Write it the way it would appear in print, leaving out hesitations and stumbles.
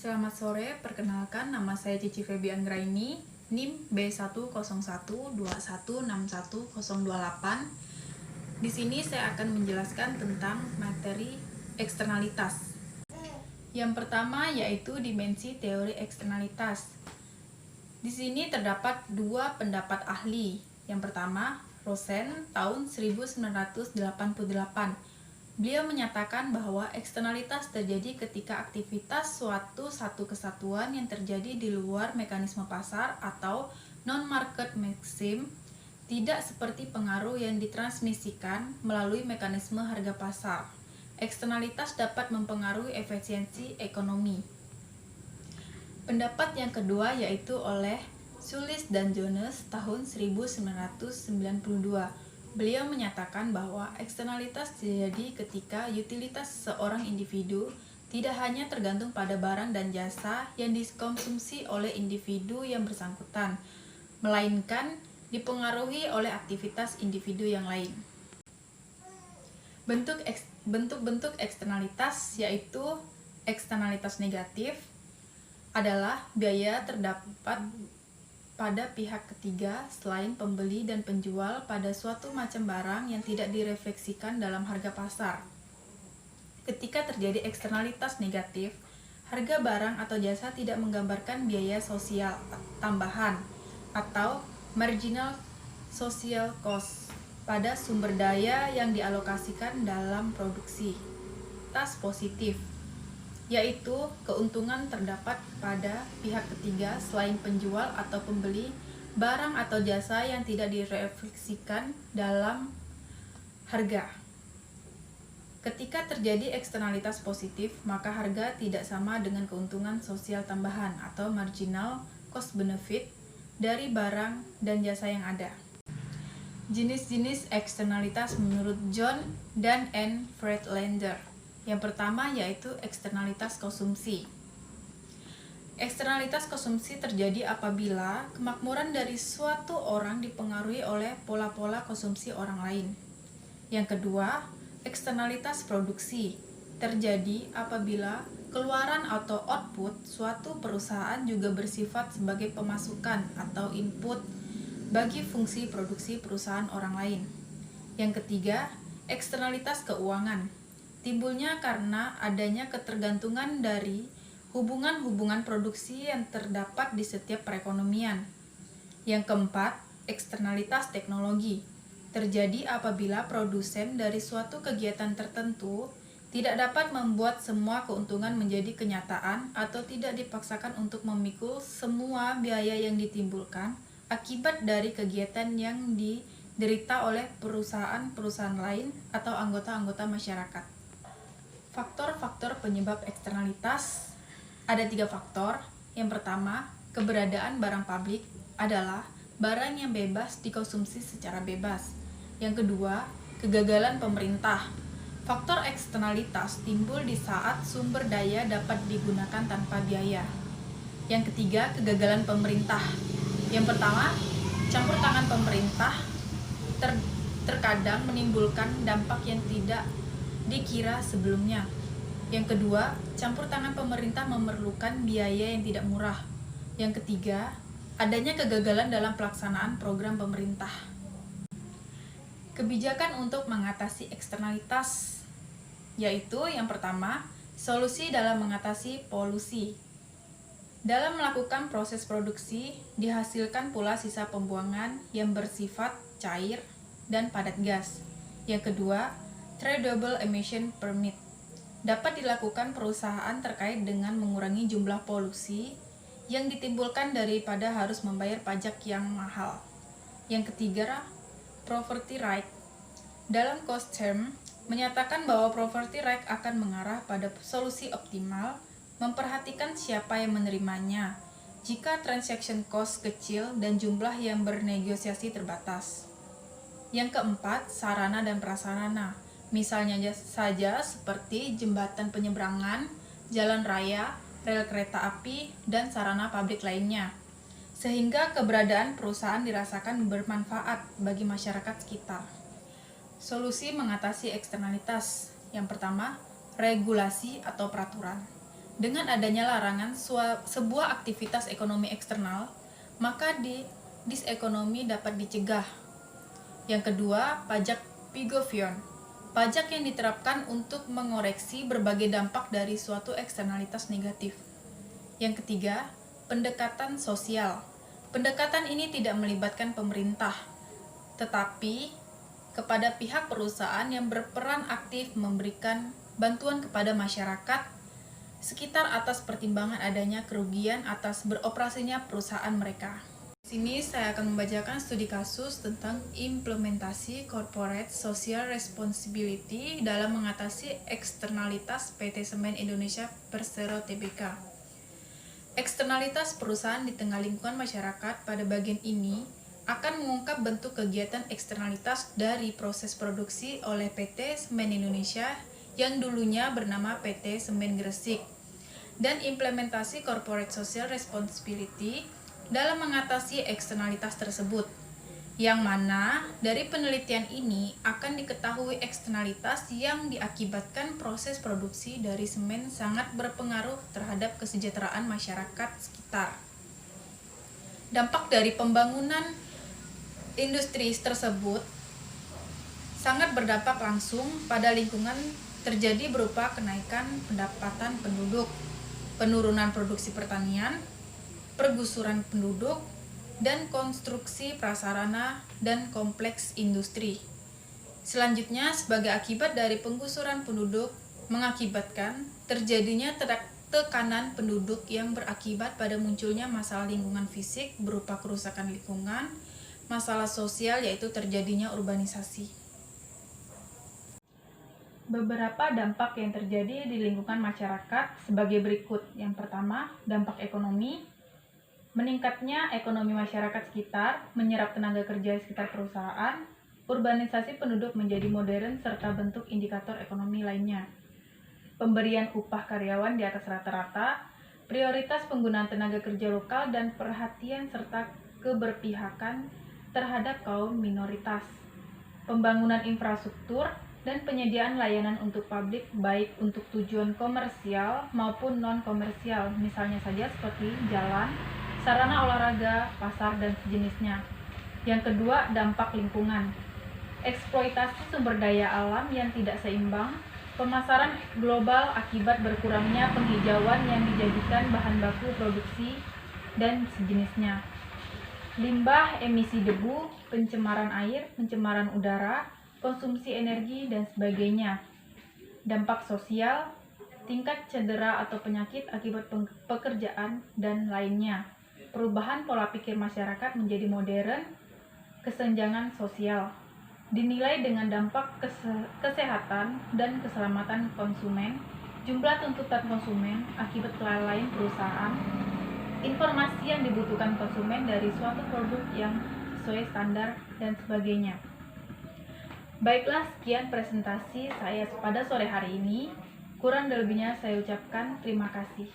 Selamat sore, perkenalkan nama saya Cici Febi Anggraini, NIM B10121616028. Di sini saya akan menjelaskan tentang materi eksternalitas. Yang pertama yaitu dimensi teori eksternalitas. Di sini terdapat dua pendapat ahli. Yang pertama, Rosen tahun 1988. Beliau menyatakan bahwa eksternalitas terjadi ketika aktivitas satu kesatuan yang terjadi di luar mekanisme pasar atau non-market maxim tidak seperti pengaruh yang ditransmisikan melalui mekanisme harga pasar. Eksternalitas dapat mempengaruhi efisiensi ekonomi. Pendapat yang kedua yaitu oleh Sulis dan Jones tahun 1992. Beliau menyatakan bahwa eksternalitas terjadi ketika utilitas seorang individu tidak hanya tergantung pada barang dan jasa yang dikonsumsi oleh individu yang bersangkutan, melainkan dipengaruhi oleh aktivitas individu yang lain. Bentuk-bentuk eksternalitas yaitu eksternalitas negatif adalah biaya terdapat pada pihak ketiga selain pembeli dan penjual pada suatu macam barang yang tidak direfleksikan dalam harga pasar. Ketika terjadi eksternalitas negatif, harga barang atau jasa tidak menggambarkan biaya sosial tambahan atau marginal social cost pada sumber daya yang dialokasikan dalam produksi. Tas positif yaitu keuntungan terdapat pada pihak ketiga selain penjual atau pembeli barang atau jasa yang tidak direfleksikan dalam harga. Ketika terjadi eksternalitas positif, maka harga tidak sama dengan keuntungan sosial tambahan atau marginal cost benefit dari barang dan jasa yang ada. Jenis-jenis eksternalitas menurut John dan Anne Friedlander. Yang pertama yaitu eksternalitas konsumsi. Eksternalitas konsumsi terjadi apabila kemakmuran dari suatu orang dipengaruhi oleh pola-pola konsumsi orang lain. Yang kedua, eksternalitas produksi terjadi apabila keluaran atau output suatu perusahaan juga bersifat sebagai pemasukan atau input bagi fungsi produksi perusahaan orang lain. Yang ketiga, eksternalitas keuangan timbulnya karena adanya ketergantungan dari hubungan-hubungan produksi yang terdapat di setiap perekonomian. Yang keempat, eksternalitas teknologi terjadi apabila produsen dari suatu kegiatan tertentu tidak dapat membuat semua keuntungan menjadi kenyataan atau tidak dipaksakan untuk memikul semua biaya yang ditimbulkan akibat dari kegiatan yang diderita oleh perusahaan-perusahaan lain atau anggota-anggota masyarakat. Faktor-faktor penyebab eksternalitas ada 3 faktor. Yang pertama, keberadaan barang publik adalah barang yang bebas dikonsumsi secara bebas. Yang kedua, kegagalan pemerintah. Faktor eksternalitas timbul di saat sumber daya dapat digunakan tanpa biaya. Yang ketiga, kegagalan pemerintah. Yang pertama, campur tangan pemerintah terkadang menimbulkan dampak yang tidak dikira sebelumnya. Yang kedua, campur tangan pemerintah memerlukan biaya yang tidak murah. Yang ketiga, adanya kegagalan dalam pelaksanaan program pemerintah. Kebijakan untuk mengatasi eksternalitas yaitu yang pertama, solusi dalam mengatasi polusi. Dalam melakukan proses produksi, dihasilkan pula sisa pembuangan yang bersifat cair dan padat gas. Yang kedua, Tradable Emission Permit dapat dilakukan perusahaan terkait dengan mengurangi jumlah polusi yang ditimbulkan daripada harus membayar pajak yang mahal. Yang ketiga, Property Right. Dalam cost term, menyatakan bahwa property right akan mengarah pada solusi optimal, memperhatikan siapa yang menerimanya, jika transaction cost kecil dan jumlah yang bernegosiasi terbatas. Yang keempat, sarana dan prasarana. Misalnya saja seperti jembatan penyeberangan, jalan raya, rel kereta api, dan sarana publik lainnya. Sehingga keberadaan perusahaan dirasakan bermanfaat bagi masyarakat sekitar. Solusi mengatasi eksternalitas. Yang pertama, regulasi atau peraturan. Dengan adanya larangan sebuah aktivitas ekonomi eksternal, maka disekonomi dapat dicegah. Yang kedua, pajak Pigovion. Pajak yang diterapkan untuk mengoreksi berbagai dampak dari suatu eksternalitas negatif. Yang ketiga, pendekatan sosial. Pendekatan ini tidak melibatkan pemerintah, tetapi kepada pihak perusahaan yang berperan aktif memberikan bantuan kepada masyarakat sekitar atas pertimbangan adanya kerugian atas beroperasinya perusahaan mereka. Di sini saya akan membacakan studi kasus tentang implementasi Corporate Social Responsibility dalam mengatasi eksternalitas PT Semen Indonesia Persero Tbk. Eksternalitas perusahaan di tengah lingkungan masyarakat pada bagian ini akan mengungkap bentuk kegiatan eksternalitas dari proses produksi oleh PT Semen Indonesia yang dulunya bernama PT Semen Gresik, dan implementasi Corporate Social Responsibility dalam mengatasi eksternalitas tersebut, yang mana dari penelitian ini akan diketahui eksternalitas yang diakibatkan proses produksi dari semen sangat berpengaruh terhadap kesejahteraan masyarakat sekitar. Dampak dari pembangunan industri tersebut sangat berdampak langsung pada lingkungan, terjadi berupa kenaikan pendapatan penduduk, penurunan produksi pertanian, pergusuran penduduk, dan konstruksi prasarana dan kompleks industri. Selanjutnya, sebagai akibat dari penggusuran penduduk, mengakibatkan terjadinya tekanan penduduk yang berakibat pada munculnya masalah lingkungan fisik berupa kerusakan lingkungan, masalah sosial yaitu terjadinya urbanisasi. Beberapa dampak yang terjadi di lingkungan masyarakat sebagai berikut. Yang pertama, dampak ekonomi. Meningkatnya ekonomi masyarakat sekitar, menyerap tenaga kerja sekitar perusahaan, urbanisasi penduduk menjadi modern, serta bentuk indikator ekonomi lainnya. Pemberian upah karyawan di atas rata-rata, prioritas penggunaan tenaga kerja lokal, dan perhatian serta keberpihakan terhadap kaum minoritas. Pembangunan infrastruktur dan penyediaan layanan untuk publik baik untuk tujuan komersial maupun non-komersial, misalnya saja seperti jalan, sarana olahraga, pasar, dan sejenisnya. Yang kedua, dampak lingkungan. Eksploitasi sumber daya alam yang tidak seimbang, pemasaran global akibat berkurangnya penghijauan yang dijadikan bahan baku produksi, dan sejenisnya. Limbah, emisi debu, pencemaran air, pencemaran udara, konsumsi energi, dan sebagainya. Dampak sosial, tingkat cedera atau penyakit akibat pekerjaan, dan lainnya. Perubahan pola pikir masyarakat menjadi modern, kesenjangan sosial. Dinilai dengan dampak kesehatan dan keselamatan konsumen, jumlah tuntutan konsumen akibat kelalaian perusahaan, informasi yang dibutuhkan konsumen dari suatu produk yang sesuai standar, dan sebagainya. Baiklah, sekian presentasi saya pada sore hari ini. Kurang dan lebihnya saya ucapkan terima kasih.